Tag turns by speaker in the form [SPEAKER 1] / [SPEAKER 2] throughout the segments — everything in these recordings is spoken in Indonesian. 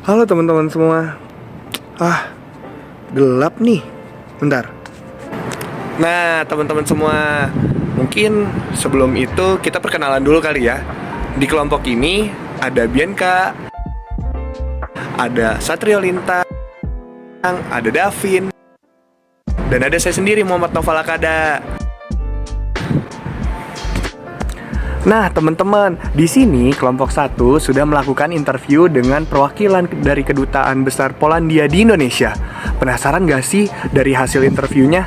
[SPEAKER 1] Halo teman-teman semua. Gelap nih. Bentar. Nah, teman-teman semua, mungkin sebelum itu kita perkenalan dulu kali ya. Di kelompok ini ada Bianca, ada Satrio Lintang, ada Davin, dan ada saya sendiri, Muhammad Noval Akada. Nah, teman-teman, di sini kelompok 1 sudah melakukan interview dengan perwakilan dari Kedutaan Besar Polandia di Indonesia. Penasaran gak sih dari hasil interviewnya?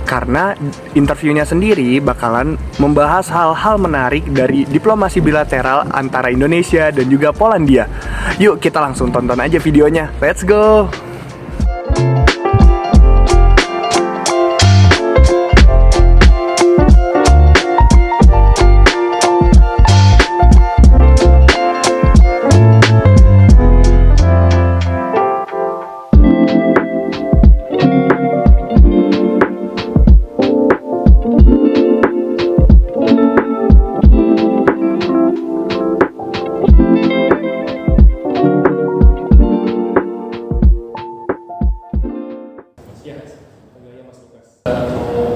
[SPEAKER 1] Karena interviewnya sendiri bakalan membahas hal-hal menarik dari diplomasi bilateral antara Indonesia dan juga Polandia. Yuk, kita langsung tonton aja videonya. Let's go!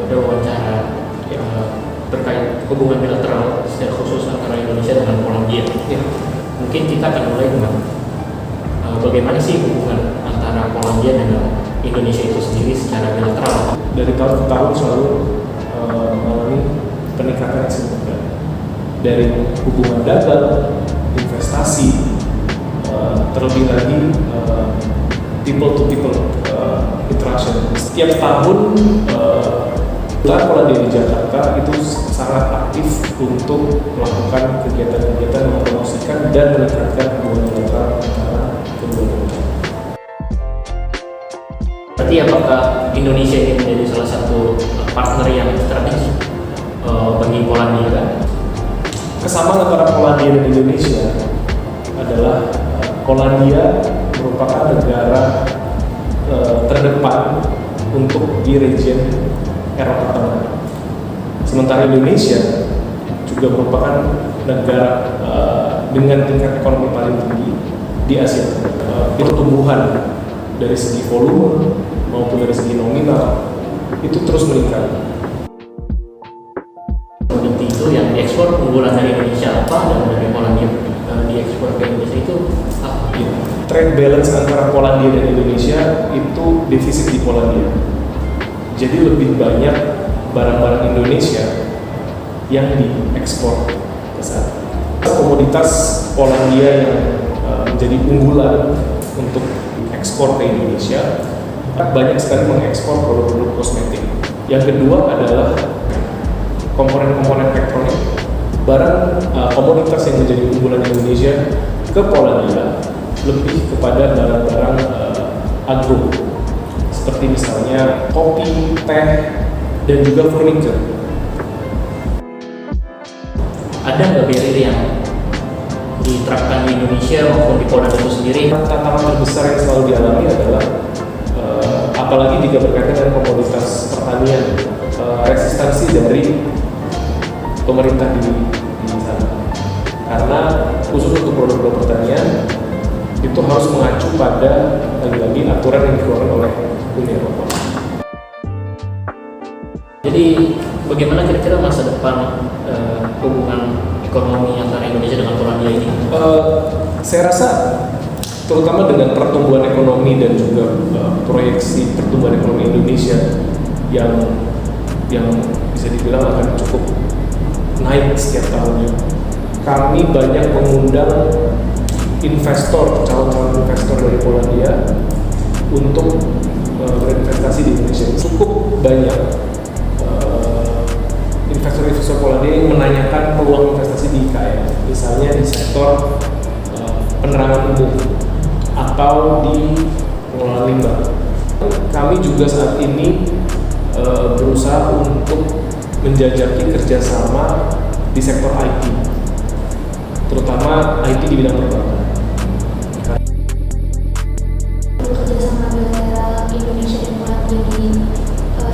[SPEAKER 2] Ada wawancara terkait hubungan bilateral secara khusus antara Indonesia dengan Polandia. Mungkin kita akan mulai dengan bagaimana sih hubungan antara Polandia dengan Indonesia itu sendiri secara bilateral.
[SPEAKER 3] Dari tahun ke tahun selalu mengalami peningkatan yang signifikan dari hubungan dagang, investasi, terlebih lagi people to people interaction. Setiap tahun Polandia di Jakarta itu sangat aktif untuk melakukan kegiatan-kegiatan mempromosikan dan meningkatkan hubungan bilateral antara kedua negara.
[SPEAKER 2] Berarti apakah Indonesia ini menjadi salah satu partner yang strategis bagi Polandia kan?
[SPEAKER 3] Kesamaan antara Polandia dan Indonesia adalah Polandia merupakan negara terdepan untuk di region Eropa Tengah. Sementara Indonesia juga merupakan negara dengan tingkat ekonomi paling tinggi di Asia Tenggara. Pertumbuhan dari segi volume maupun dari segi nominal itu terus meningkat.
[SPEAKER 2] Komoditi itu yang diekspor unggulan dari Indonesia apa dan dari Polandia diekspor ke Indonesia itu apa?
[SPEAKER 3] Ya, trade balance antara Polandia dan Indonesia itu defisit di Polandia. Jadi lebih banyak barang-barang Indonesia yang diekspor ke sana. Komoditas Polandia yang menjadi unggulan untuk ekspor ke Indonesia banyak sekali mengekspor produk-produk kosmetik. Yang kedua adalah komponen-komponen elektronik. Barang komoditas yang menjadi unggulan Indonesia ke Polandia lebih kepada barang-barang agro, seperti misalnya kopi, teh, dan juga furniture.
[SPEAKER 2] Ada nggak barrier yang diterapkan di Indonesia maupun di Polandia itu sendiri?
[SPEAKER 3] Tantangan terbesar yang selalu dialami adalah apalagi jika berkaitan dengan komoditas pertanian, resistensi dari pemerintah di sana. Karena khusus untuk produk-produk pertanian itu harus mengacu pada lagi-lagi aturan yang dikeluarkan oleh Uni Eropa.
[SPEAKER 2] Jadi bagaimana kira-kira masa depan hubungan ekonomi antara Indonesia dengan Polandia ini?
[SPEAKER 3] Saya rasa terutama dengan pertumbuhan ekonomi dan juga proyeksi pertumbuhan ekonomi Indonesia yang bisa dibilang akan cukup naik setiap tahunnya. Kami banyak mengundang calon-calon investor dari Polandia untuk berinvestasi di Indonesia. Cukup banyak investor-investor Polandia yang menanyakan peluang investasi di IKN, misalnya di sektor penerangan umum atau di pengelolaan limbah. Kami juga saat ini berusaha untuk menjajaki kerjasama di sektor IT, terutama IT di bidang perbankan.
[SPEAKER 4] Kerjasama bilateral Indonesia dan Polandia di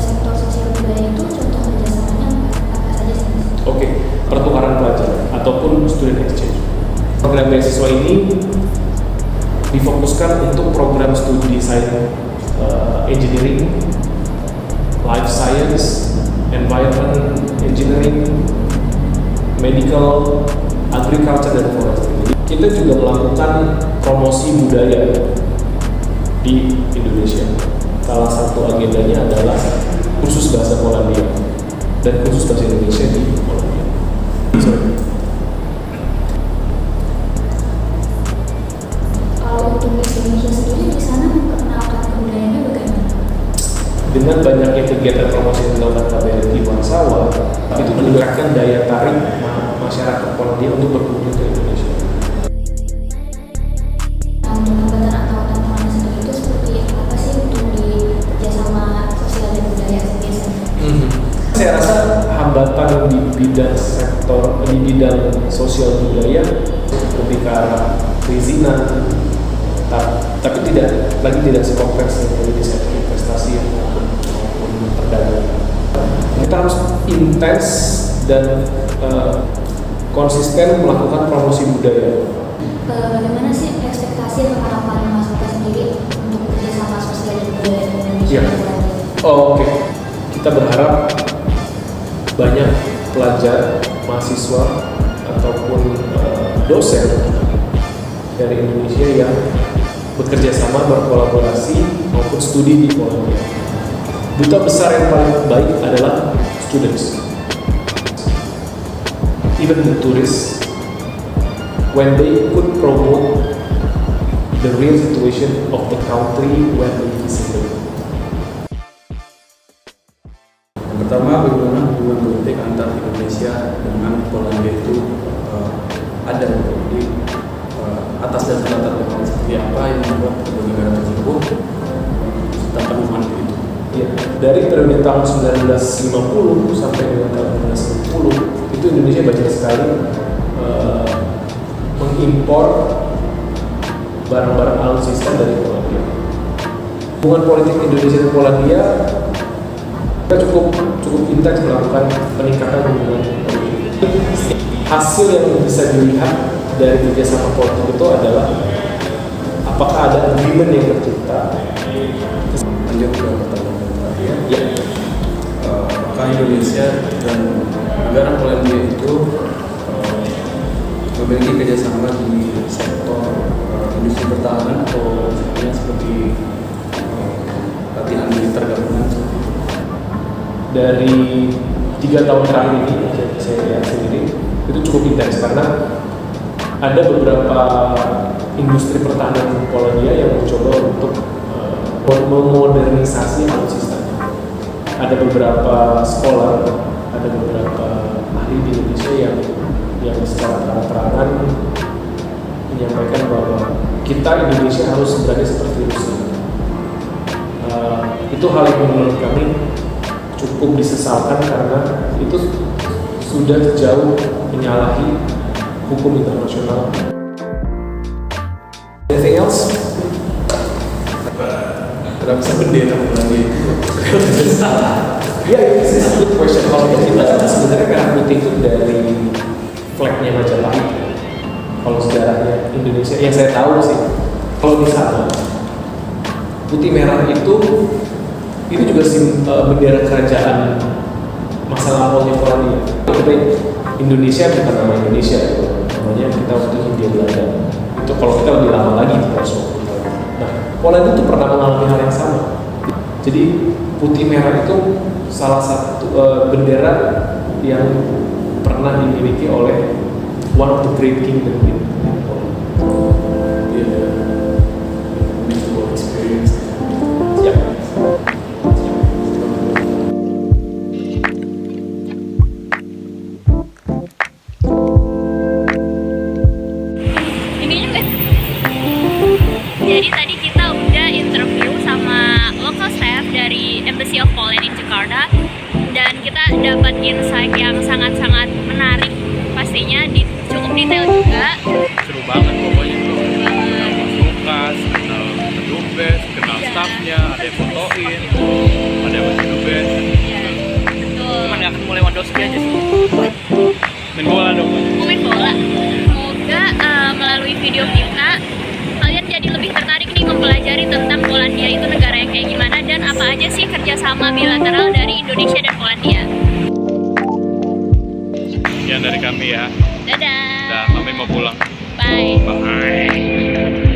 [SPEAKER 4] sektor sosial budaya itu contoh kerjasamanya apa saja sih?
[SPEAKER 3] Oke, pertukaran pelajar ataupun student exchange. Program beasiswa ini difokuskan untuk program studi engineering, life science, environment engineering, medical, agriculture, dan forestry. Kita juga melakukan promosi budaya di Indonesia. Salah satu agendanya adalah kursus bahasa Polandia dan kursus bahasa Indonesia di Polandia.
[SPEAKER 4] Kalau untuk Miss Indonesia sendiri di sana memperkenalkan kebudayaannya bagaimana?
[SPEAKER 3] Dengan banyaknya kegiatan promosi yang dilakukan KBRI Warsawa, itu meningkatkan daya tarik masyarakat Polandia untuk berkunjung ke Indonesia.
[SPEAKER 4] Nah, untuk hambatan atau tantangan sendiri itu seperti apa sih untuk di kerjasama sosial dan budaya biasanya?
[SPEAKER 3] Saya rasa hambatan di bidang sosial budaya lebih ke arah perizinan, tapi tidak sekompleks yang dari sektor investasi maupun perdagangan. Kita harus intens dan konsisten melakukan promosi budaya.
[SPEAKER 4] Bagaimana sih ekspektasi atau harapan Mas Oka sendiri untuk kerjasama sosial dan budaya di Indonesia?
[SPEAKER 3] Iya. Oke. Kita berharap banyak pelajar, mahasiswa, ataupun dosen dari Indonesia yang bekerja sama, berkolaborasi, maupun studi di Polandia. Duta besar yang paling baik adalah students. Even the tourists, when they could promote the real situation of the country when they visited.
[SPEAKER 5] Pertama, bagaimana hubungan politik antar Indonesia dengan Polandia itu ada di atas dasar latar belakang seperti apa yang membuat kedua negara tersebut tetap hubungan itu.
[SPEAKER 3] Ya, dari periode tahun 1950 sampai dengan tahun 1960 itu Indonesia banyak sekali mengimpor barang-barang alutsista dari Polandia. Hubungan politik Indonesia dan Polandia kita cukup intens melakukan peningkatan hubungan politik. Hasil yang bisa dilihat dari kerjasama politik itu adalah apakah ada agreement yang tercipta.
[SPEAKER 5] Lanjut ke pertanyaan terakhir.
[SPEAKER 3] Ya.
[SPEAKER 5] Apakah Indonesia dan negara Polandia itu memiliki kerjasama di sektor industri pertahanan atau seperti latihan militer gabungan?
[SPEAKER 3] Dari 3 tahun terakhir ini saya lihat sendiri itu cukup intens karena ada beberapa industri pertahanan Polandia yang mencoba untuk memodernisasi alutsistanya. Ada beberapa sekolah, ada beberapa ahli di Indonesia yang secara terang-terangan menyampaikan bahwa kita Indonesia harus berada seperti Rusia. Itu hal yang menurut kami cukup disesalkan karena itu sudah jauh menyalahi hukum internasional. Anything else?
[SPEAKER 5] Kenapa bendera Polandia itu?
[SPEAKER 3] Ya, itu a good question. Kalau kita kan sebenarnya merah putih itu dari flagnya Majapahit. Kalau sejarahnya Indonesia, yang saya tahu sih, kalau di sana putih merah itu juga bendera kerajaan masa lampaunya Polandia. Kita Indonesia bukan nama Indonesia, itu namanya kita waktu Hindia Belanda. Itu kalau kita lebih lama lagi di Warsawa. Nah, Polandia itu pernah mengalami hal yang sama. Jadi putih merah itu salah satu bendera yang pernah dimiliki oleh one of the great kingdom in Poland.
[SPEAKER 5] Mutual experience.
[SPEAKER 3] Ya.
[SPEAKER 6] Jadi tadi kita udah interview sama local staff dari Embassy of Poland in Jakarta dan kita dapat insight yang sangat-sangat menarik, pastinya cukup detail juga.
[SPEAKER 7] Seru banget pokoknya tuh. Mas Lukas, kenal kedubes, kenal staffnya, ada yang fotoin, ada yang masih dubes.
[SPEAKER 6] Iya, betul.
[SPEAKER 2] Cuman nggak ketemu Lewandowski aja sih.
[SPEAKER 7] Main bola dong.
[SPEAKER 6] Mau main bola. Semoga melalui video kita kalian jadi lebih aja sih kerjasama bilateral dari Indonesia dan Polandia.
[SPEAKER 7] Sekian dari kami ya.
[SPEAKER 6] Dadah.
[SPEAKER 7] Kami mau pulang.
[SPEAKER 6] Bye.
[SPEAKER 7] Bye.